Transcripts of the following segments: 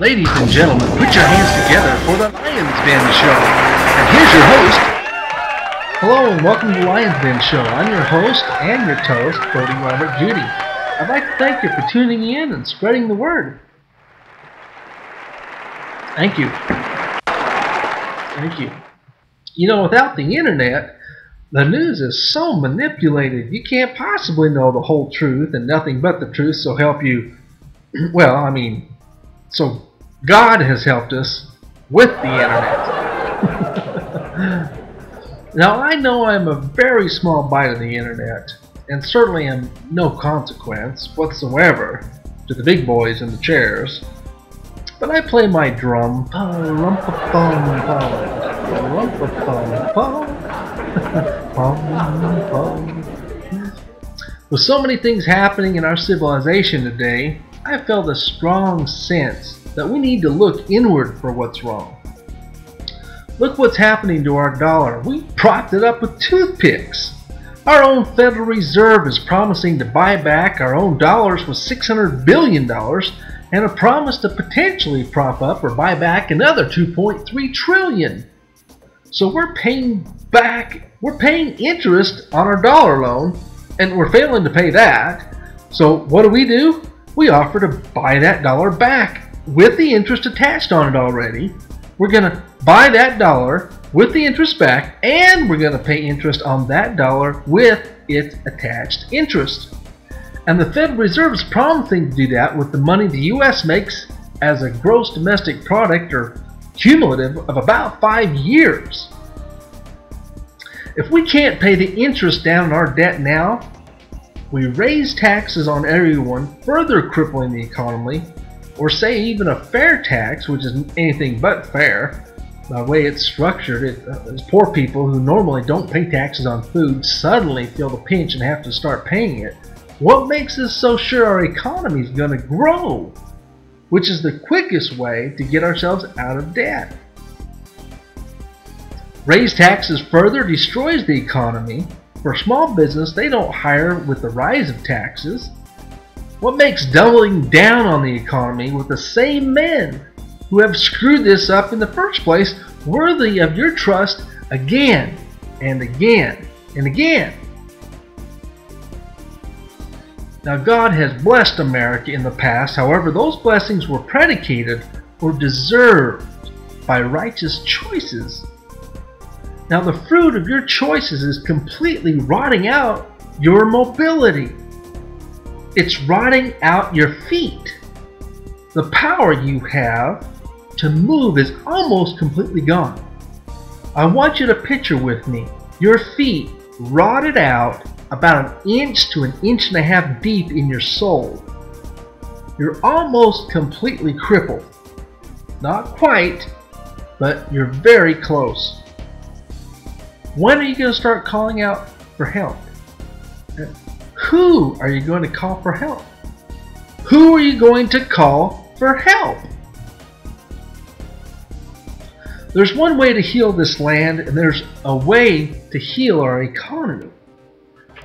Ladies and gentlemen, put your hands together for the Lions Den Show. And here's your host. Hello and welcome to the Lions Den Show. I'm your host and your toast, Cody Judy. I'd like to thank you for tuning in and spreading the word. Thank you. Thank you. You know, without the internet, the news is so manipulated. You can't possibly know the whole truth and nothing but the truth, so help you. Well, I mean, so God has helped us with the internet. Now, I know I'm a very small bite of the internet, and certainly am no consequence whatsoever to the big boys in the chairs. But I play my drum. With so many things happening in our civilization today, I felt a strong sense that we need to look inward for what's wrong. Look what's happening to our dollar. We propped it up with toothpicks. Our own Federal Reserve is promising to buy back our own dollars with $600 billion and a promise to potentially prop up or buy back another $2.3 trillion. So we're paying interest on our dollar loan, and we're failing to pay that. So what do? We offer to buy that dollar back with the interest attached on it already. We're going to buy that dollar with the interest back, and we're going to pay interest on that dollar with its attached interest. And the Federal Reserve is promising to do that with the money the U.S. makes as a gross domestic product, or cumulative, of about 5 years. If we can't pay the interest down on our debt now, we raise taxes on everyone, further crippling the economy, or say even a fair tax, which is anything but fair. The way it's structured, it's poor people who normally don't pay taxes on food suddenly feel the pinch and have to start paying it. What makes us so sure our economy is going to grow? Which is the quickest way to get ourselves out of debt. Raise taxes further destroys the economy. For small business, they don't hire with the rise of taxes. What makes doubling down on the economy with the same men who have screwed this up in the first place worthy of your trust again and again and again? Now, God has blessed America in the past. However, those blessings were predicated or deserved by righteous choices. Now, the fruit of your choices is completely rotting out your mobility. It's rotting out your feet. The power you have to move is almost completely gone. I want you to picture with me your feet rotted out about 1 inch to 1.5 inches deep in your sole. You're almost completely crippled. Not quite, but you're very close. When are you going to start calling out for help? Who are you going to call for help? Who are you going to call for help? There's one way to heal this land, and there's a way to heal our economy.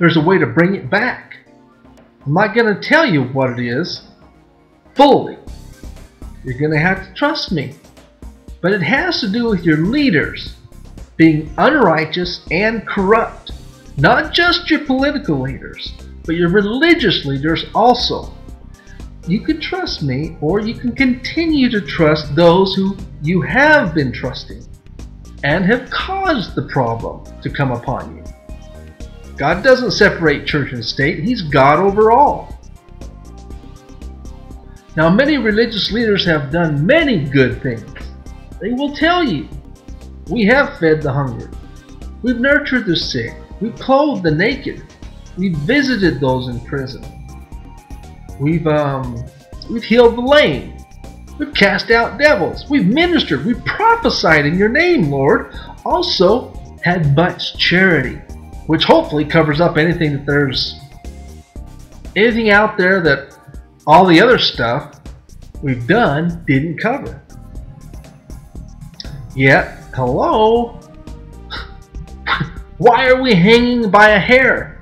There's a way to bring it back. I'm not going to tell you what it is fully. You're going to have to trust me. But it has to do with your leaders being unrighteous and corrupt. Not just your political leaders, but your religious leaders also. You can trust me, or you can continue to trust those who you have been trusting and have caused the problem to come upon you. God doesn't separate church and state. He's God over all. Now, many religious leaders have done many good things. They will tell you, we have fed the hungry. We've nurtured the sick. We've clothed the naked. We've visited those in prison. We've healed the lame. We've cast out devils. We've ministered. We've prophesied in your name, Lord. Also had much charity, which hopefully covers up anything out there that all the other stuff we've done didn't cover. Yet, hello? Why are we hanging by a hair?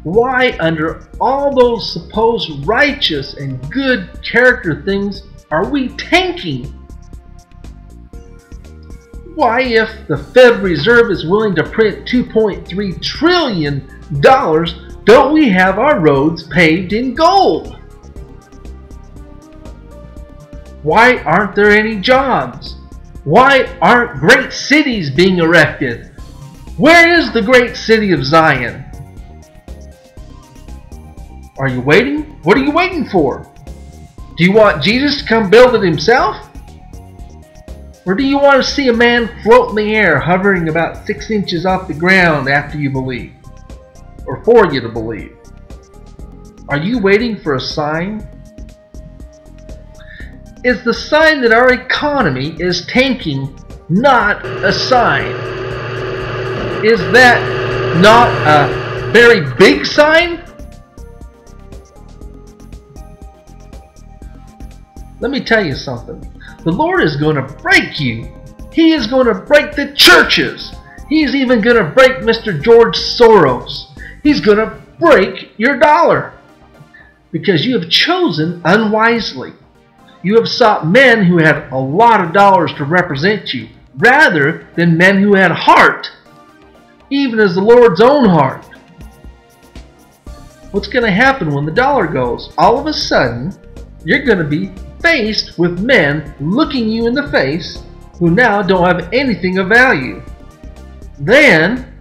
Why, under all those supposed righteous and good character things, are we tanking? Why, if the Fed Reserve is willing to print $2.3 trillion, don't we have our roads paved in gold? Why aren't there any jobs? Why aren't great cities being erected? Where is the great city of Zion? Are you waiting? What are you waiting for? Do you want Jesus to come build it himself? Or do you want to see a man float in the air, hovering about 6 inches off the ground after you believe? Or for you to believe? Are you waiting for a sign? Is the sign that our economy is tanking not a sign? Is that not a very big sign? Let me tell you something. The Lord is going to break you. He is going to break the churches. He's even going to break Mr. George Soros. He's going to break your dollar. Because you have chosen unwisely. You have sought men who had a lot of dollars to represent you, rather than men who had heart, even as the Lord's own heart. What's going to happen when the dollar goes? All of a sudden, you're going to be faced with men looking you in the face who now don't have anything of value. Then,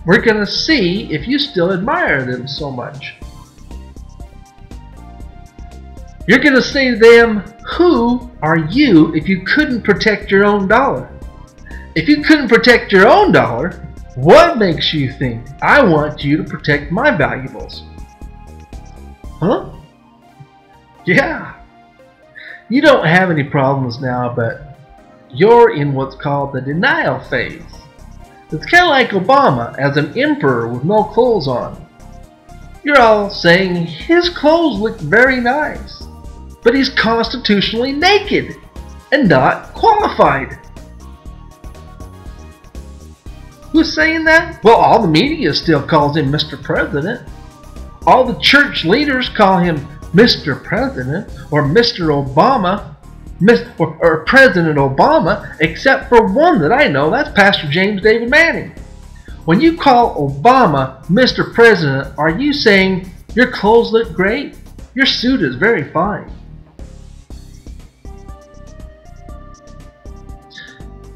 we're going to see if you still admire them so much. You're going to say to them, who are you if you couldn't protect your own dollar? If you couldn't protect your own dollar, what makes you think I want you to protect my valuables? Huh? Yeah. You don't have any problems now, but you're in what's called the denial phase. It's kind of like Obama as an emperor with no clothes on. You're all saying his clothes look very nice, but he's constitutionally naked and not qualified. Who's saying that? Well, all the media still calls him Mr. President. All the church leaders call him Mr. President or Mr. Obama or President Obama, except for one that I know. That's Pastor James David Manning. When you call Obama Mr. President, are you saying your clothes look great? Your suit is very fine.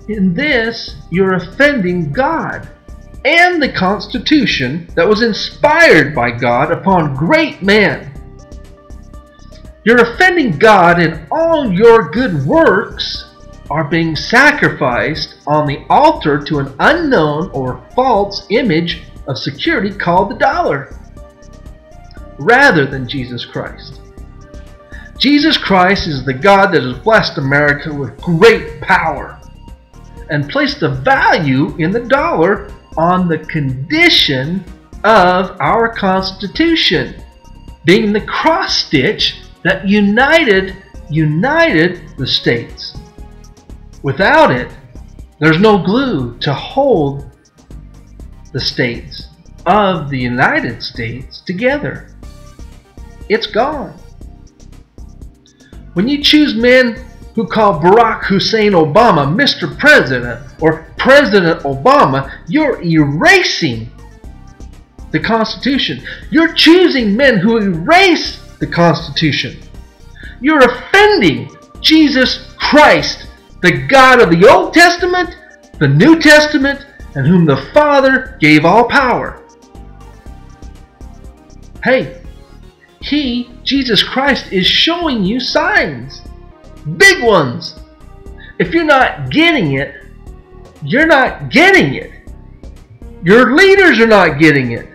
In this, you're offending God and the Constitution that was inspired by God upon great men. You're offending God, and all your good works are being sacrificed on the altar to an unknown or false image of security called the dollar, rather than Jesus Christ. Jesus Christ is the God that has blessed America with great power and placed a value in the dollar on the condition of our Constitution being the cross stitch that united the states. Without it, there's no glue to hold the states of the United States together. It's gone. When you choose men who call Barack Hussein Obama Mr. President or President Obama, you're erasing the Constitution. You're choosing men who erase the Constitution. You're offending Jesus Christ, the God of the Old Testament, the New Testament, and whom the Father gave all power. Hey, Jesus Christ, is showing you signs. Big ones. If you're not getting it, you're not getting it. Your leaders are not getting it.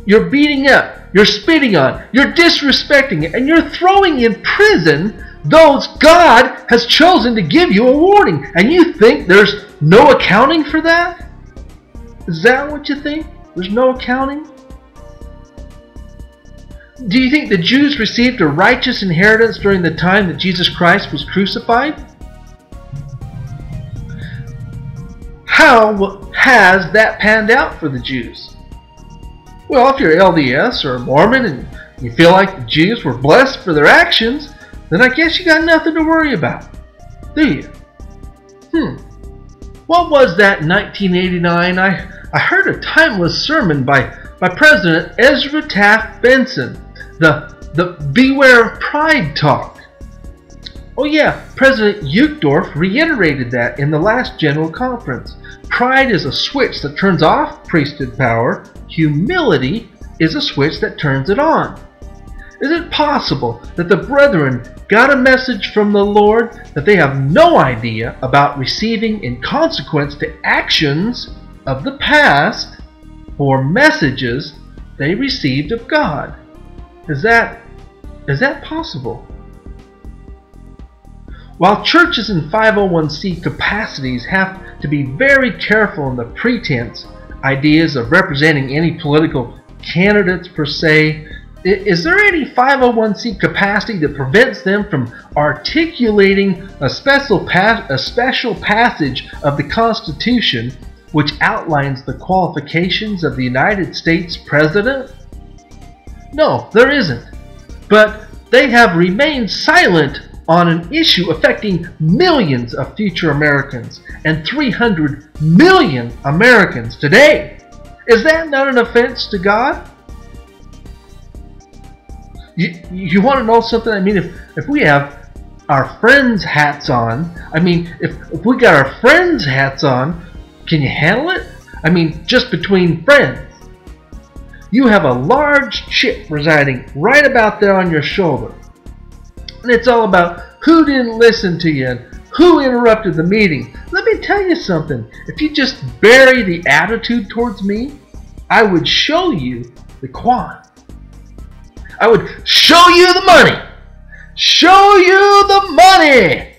You're beating up, you're spitting on, you're disrespecting it, and you're throwing in prison those God has chosen to give you a warning. And you think there's no accounting for that? Is that what you think? There's no accounting? Do you think the Jews received a righteous inheritance during the time that Jesus Christ was crucified? How has that panned out for the Jews? Well, if you're LDS or Mormon and you feel like the Jews were blessed for their actions, then I guess you got nothing to worry about, do you? What was that in 1989? I heard a timeless sermon by President Ezra Taft Benson, the Beware of Pride talk. Oh yeah, President Uchtdorf reiterated that in the last General Conference. Pride is a switch that turns off priesthood power. Humility is a switch that turns it on. Is it possible that the brethren got a message from the Lord that they have no idea about receiving in consequence to actions of the past or messages they received of God? Is that possible? While churches in 501c capacities have to be very careful in the pretense ideas of representing any political candidates per se, is there any 501c capacity that prevents them from articulating a special passage of the Constitution which outlines the qualifications of the United States President? No, there isn't. But they have remained silent on an issue affecting millions of future Americans and 300 million Americans today. Is that not an offense to God? You want to know something? I mean, if we have our friends' hats on, I mean, if we got our friends' hats on, can you handle it? I mean, just between friends. You have a large chip residing right about there on your shoulder. And it's all about who didn't listen to you and who interrupted the meeting. Let me tell you something. If you just bury the attitude towards me, I would show you the quan. I would show you the money. Show you the money.